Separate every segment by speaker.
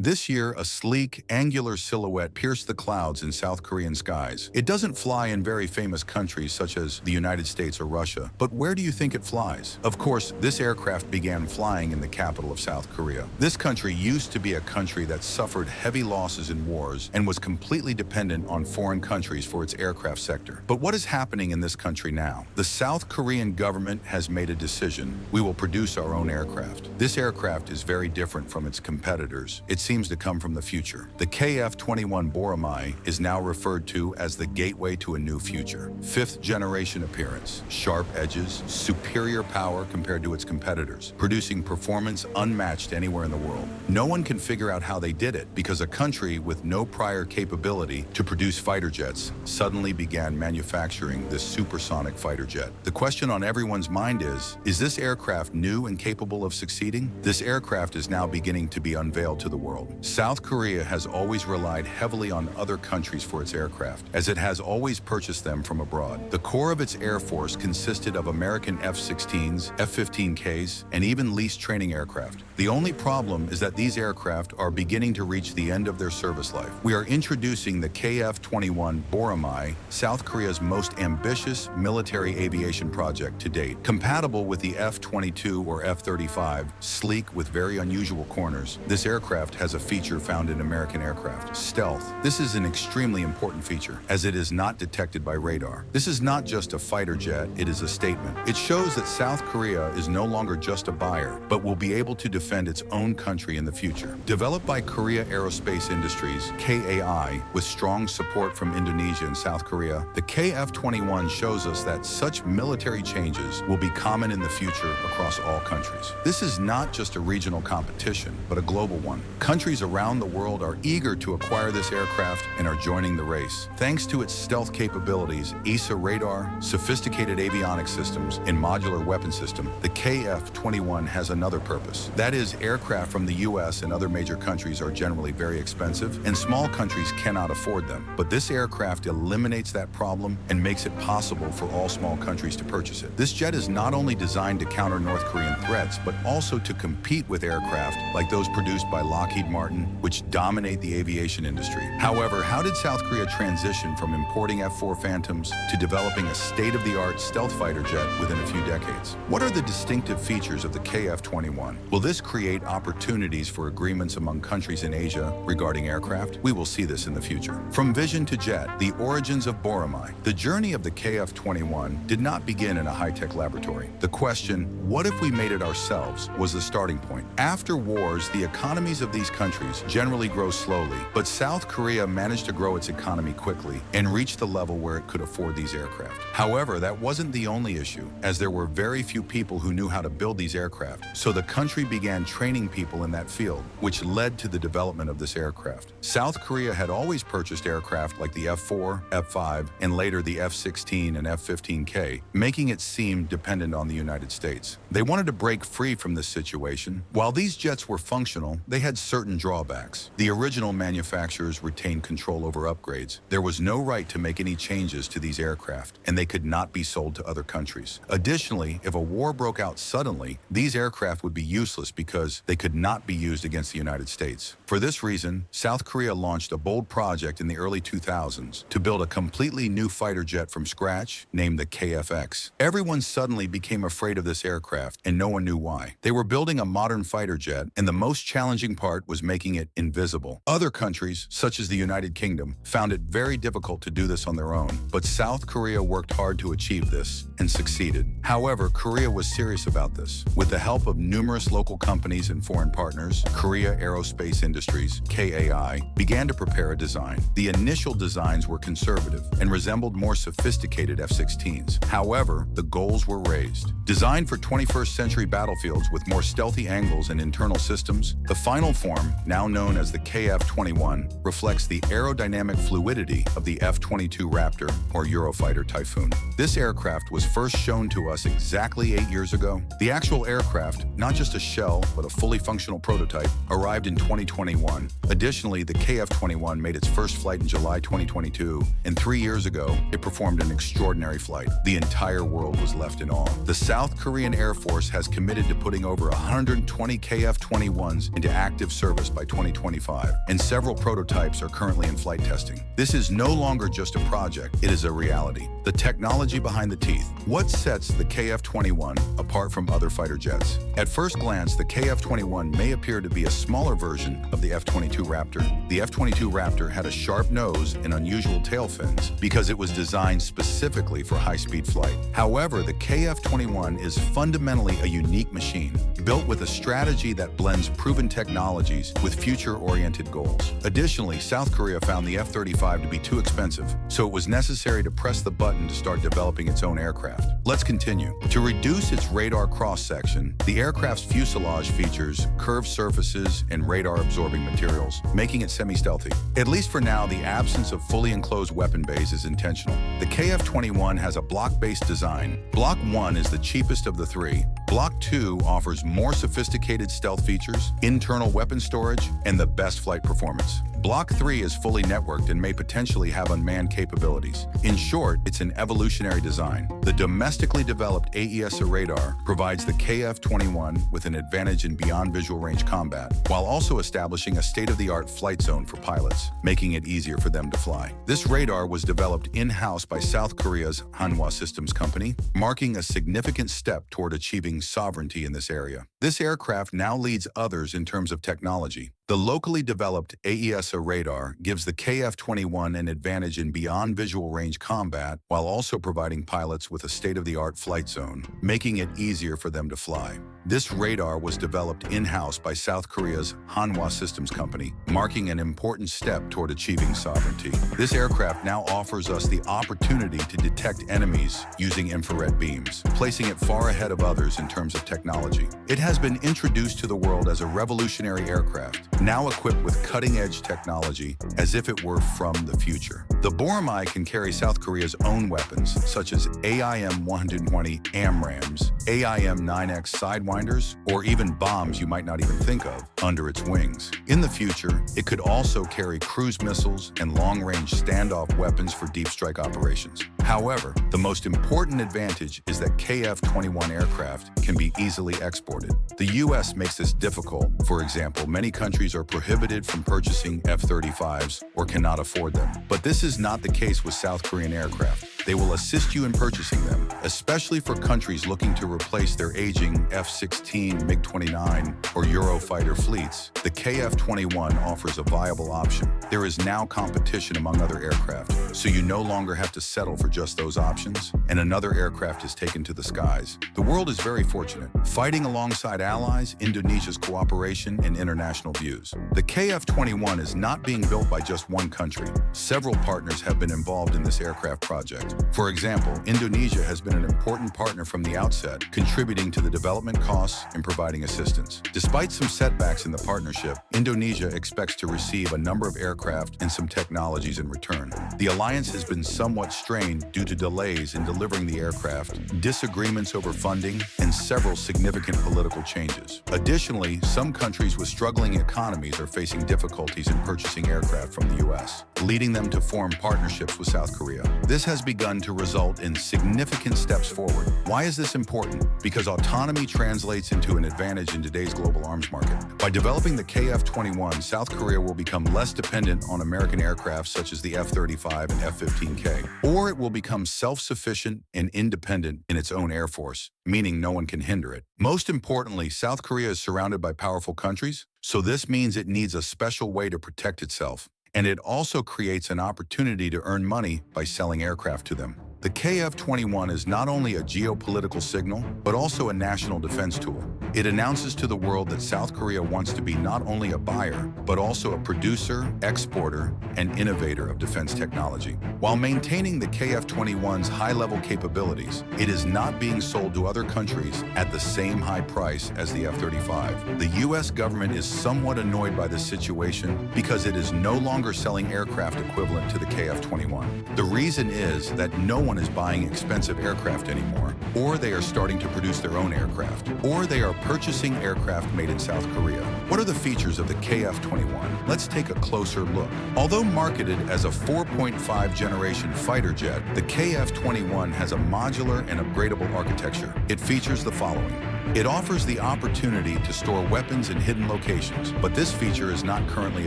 Speaker 1: This year, a sleek, angular silhouette pierced the clouds in South Korean skies. It doesn't fly in very famous countries such as the United States or Russia, but where do you think it flies? Of course, this aircraft began flying in the capital of South Korea. This country used to be a country that suffered heavy losses in wars and was completely dependent on foreign countries for its aircraft sector. But what is happening in this country now? The South Korean government has made a decision. We will produce our own aircraft. This aircraft is very different from its competitors. It seems to come from the future. The KF-21 Boramae is now referred to as the gateway to a new future. Fifth generation appearance, sharp edges, superior power compared to its competitors, producing performance unmatched anywhere in the world. No one can figure out how they did it because a country with no prior capability to produce fighter jets suddenly began manufacturing this supersonic fighter jet. The question on everyone's mind is this aircraft new and capable of succeeding? This aircraft is now beginning to be unveiled to the world. South Korea has always relied heavily on other countries for its aircraft, as it has always purchased them from abroad. The core of its air force consisted of American F-16s, F-15Ks, and even leased training aircraft. The only problem is that these aircraft are beginning to reach the end of their service life. We are introducing the KF-21 Boramae, South Korea's most ambitious military aviation project to date. Compatible with the F-22 or F-35, sleek with very unusual corners, this aircraft has a feature found in American aircraft: stealth. This is an extremely important feature, as it is not detected by radar. This is not just a fighter jet, it is a statement. It shows that South Korea is no longer just a buyer, but will be able to defend its own country in the future. Developed by Korea Aerospace Industries, KAI, with strong support from Indonesia and South Korea, the KF-21 shows us that such military changes will be common in the future across all countries. This is not just a regional competition, but a global one. Countries around the world are eager to acquire this aircraft and are joining the race. Thanks to its stealth capabilities, ESA radar, sophisticated avionics systems, and modular weapon system, the KF-21 has another purpose. That is, aircraft from the US and other major countries are generally very expensive, and small countries cannot afford them. But this aircraft eliminates that problem and makes it possible for all small countries to purchase it. This jet is not only designed to counter North Korean threats, but also to compete with aircraft like those produced by Lockheed Martin, which dominate the aviation industry. However, how did South Korea transition from importing F-4 Phantoms to developing a state-of-the-art stealth fighter jet within a few decades? What are the distinctive features of the KF-21? Will this create opportunities for agreements among countries in Asia regarding aircraft? We will see this in the future. From vision to jet, the origins of Boramae. The journey of the KF-21 did not begin in a high-tech laboratory. The question, what if we made it ourselves, was the starting point. After wars, the economies of these countries generally grow slowly, but South Korea managed to grow its economy quickly and reach the level where it could afford these aircraft. However, that wasn't the only issue, as there were very few people who knew how to build these aircraft, so the country began training people in that field, which led to the development of this aircraft. South Korea had always purchased aircraft like the F-4, F-5, and later the F-16 and F-15K, making it seem dependent on the United States. They wanted to break free from this situation. While these jets were functional, they had certain drawbacks. The original manufacturers retained control over upgrades. There was no right to make any changes to these aircraft, and they could not be sold to other countries. Additionally, if a war broke out suddenly, these aircraft would be useless because they could not be used against the United States. For this reason, South Korea launched a bold project in the early 2000s to build a completely new fighter jet from scratch named the KF-X. Everyone suddenly became afraid of this aircraft, and no one knew why. They were building a modern fighter jet, and the most challenging part was making it invisible. Other countries, such as the United Kingdom, found it very difficult to do this on their own, but South Korea worked hard to achieve this and succeeded. However, Korea was serious about this. With the help of numerous local companies and foreign partners, Korea Aerospace Industries, KAI, began to prepare a design. The initial designs were conservative and resembled more sophisticated F-16s. However, the goals were raised. Designed for 21st century battlefields with more stealthy angles and internal systems, the final form, now known as the KF-21, reflects the aerodynamic fluidity of the F-22 Raptor or Eurofighter Typhoon. This aircraft was first shown to us exactly 8 years ago. The actual aircraft, not just a shell, but a fully functional prototype, arrived in 2021. Additionally, the KF-21 made its first flight in July 2022, and 3 years ago, it performed an extraordinary flight. The entire world was left in awe. The South Korean Air Force has committed to putting over 120 KF-21s into active service service by 2025, and several prototypes are currently in flight testing. This is no longer just a project, it is a reality. The technology behind the teeth. What sets the KF-21 apart from other fighter jets? At first glance, the KF-21 may appear to be a smaller version of the F-22 Raptor. The F-22 Raptor had a sharp nose and unusual tail fins because it was designed specifically for high-speed flight. However, the KF-21 is fundamentally a unique machine, built with a strategy that blends proven technologies with future-oriented goals. Additionally, South Korea found the F-35 to be too expensive, so it was necessary to press the button to start developing its own aircraft. Let's continue. To reduce its radar cross-section, the aircraft's fuselage features curved surfaces and radar-absorbing materials, making it semi-stealthy. At least for now, the absence of fully enclosed weapon bays is intentional. The KF-21 has a block-based design. Block 1 is the cheapest of the three. Block 2 offers more sophisticated stealth features, internal weapon storage, and the best flight performance. Block 3 is fully networked and may potentially have unmanned capabilities. In short, it's an evolutionary design. The domestically developed AESA radar provides the KF-21 with an advantage in beyond visual range combat, while also establishing a state-of-the-art flight zone for pilots, making it easier for them to fly. This radar was developed in-house by South Korea's Hanwha Systems Company, marking a significant step toward achieving sovereignty in this area. This aircraft now leads others in terms of technology. The locally developed AESA radar gives the KF-21 an advantage in beyond visual range combat while also providing pilots with a state-of-the-art flight zone, making it easier for them to fly. This radar was developed in-house by South Korea's Hanwha Systems Company, marking an important step toward achieving sovereignty. This aircraft now offers us the opportunity to detect enemies using infrared beams, placing it far ahead of others in terms of technology. It has been introduced to the world as a revolutionary aircraft, now equipped with cutting-edge technology as if it were from the future. The Boramae can carry South Korea's own weapons, such as AIM-120 AMRAAMs, AIM-9X Sidewinders, or even bombs you might not even think of under its wings. In the future, it could also carry cruise missiles and long-range standoff weapons for deep strike operations. However, the most important advantage is that KF-21 aircraft can be easily exported. The U.S. makes this difficult. For example, many countries are prohibited from purchasing F-35s or cannot afford them. But this is not the case with South Korean aircraft. They will assist you in purchasing them, especially for countries looking to replace their aging F-16, MiG-29, or Eurofighter fleets. The KF-21 offers a viable option. There is now competition among other aircraft, so you no longer have to settle for just those options, and another aircraft is taken to the skies. The world is very fortunate, fighting alongside allies, Indonesia's cooperation, and international views. The KF-21 is not being built by just one country. Several partners have been involved in this aircraft project. For example, Indonesia has been an important partner from the outset, contributing to the development costs and providing assistance. Despite some setbacks in the partnership, Indonesia expects to receive a number of aircraft and some technologies in return. The alliance has been somewhat strained due to delays in delivering the aircraft, disagreements over funding, and several significant political changes. Additionally, some countries with struggling economies are facing difficulties in purchasing aircraft from the U.S., leading them to form partnerships with South Korea. This has begun to result in significant steps forward. Why is this important? Because autonomy translates into an advantage in today's global arms market. By developing the KF-21, South Korea will become less dependent on American aircraft such as the F-35 and F-15K, or it will become self-sufficient and independent in its own air force, meaning no one can hinder it. Most importantly, South Korea is surrounded by powerful countries, so this means it needs a special way to protect itself. And it also creates an opportunity to earn money by selling aircraft to them. The KF-21 is not only a geopolitical signal, but also a national defense tool. It announces to the world that South Korea wants to be not only a buyer, but also a producer, exporter, and innovator of defense technology. While maintaining the KF-21's high-level capabilities, it is not being sold to other countries at the same high price as the F-35. The U.S. government is somewhat annoyed by this situation because it is no longer selling aircraft equivalent to the KF-21. The reason is that no one is buying expensive aircraft anymore, or they are starting to produce their own aircraft, or they are purchasing aircraft made in South Korea. What are the features of the KF-21? Let's take a closer look. Although marketed as a 4.5 generation fighter jet, the KF-21 has a modular and upgradable architecture. It features the following: It offers the opportunity to store weapons in hidden locations, but this feature is not currently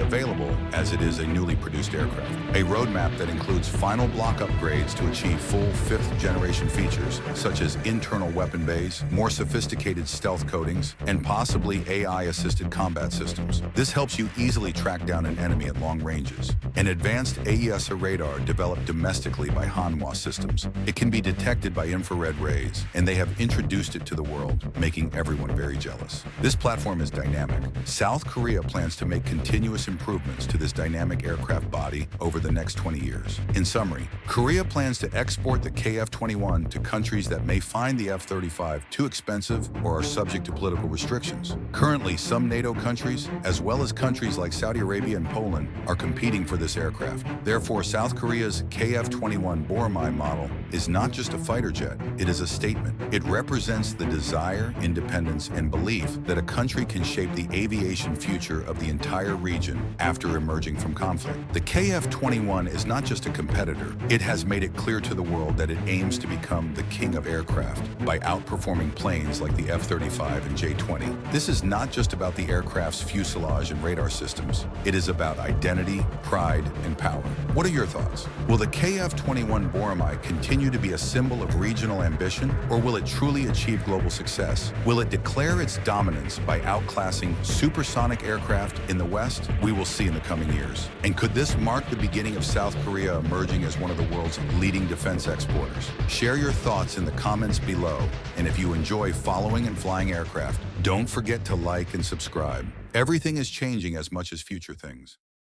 Speaker 1: available as it is a newly produced aircraft. A roadmap that includes final block upgrades to achieve full 5th-generation features, such as internal weapon bays, more sophisticated stealth coatings, and possibly AI-assisted combat systems. This helps you easily track down an enemy at long ranges. An advanced AESA radar developed domestically by Hanwha Systems. It can be detected by infrared rays, and they have introduced it to the world, making everyone very jealous. This platform is dynamic. South Korea plans to make continuous improvements to this dynamic aircraft body over the next 20 years. In summary, Korea plans to export the KF-21 to countries that may find the F-35 too expensive or are subject to political restrictions. Currently, some NATO countries, as well as countries like Saudi Arabia and Poland, are competing for this aircraft. Therefore, South Korea's KF-21 Boramae model is not just a fighter jet, it is a statement. It represents the desire, independence, and belief that a country can shape the aviation future of the entire region after emerging from conflict. The KF-21 is not just a competitor, it has made it clear to the world that it aims to become the king of aircraft by outperforming planes like the F-35 and J-20. This is not just about the aircraft's fuselage and radar systems. It is about identity, pride, and power. What are your thoughts? Will the KF-21 Boramae continue to be a symbol of regional ambition, or will it truly achieve global success? Will it declare its dominance by outclassing supersonic aircraft in the West? We will see in the coming years. And could this mark the beginning of South Korea emerging as one of the world's leading defense exporters? Share your thoughts in the comments below, and if you enjoy following and flying aircraft, don't forget to like and subscribe. Everything is changing as much as future things.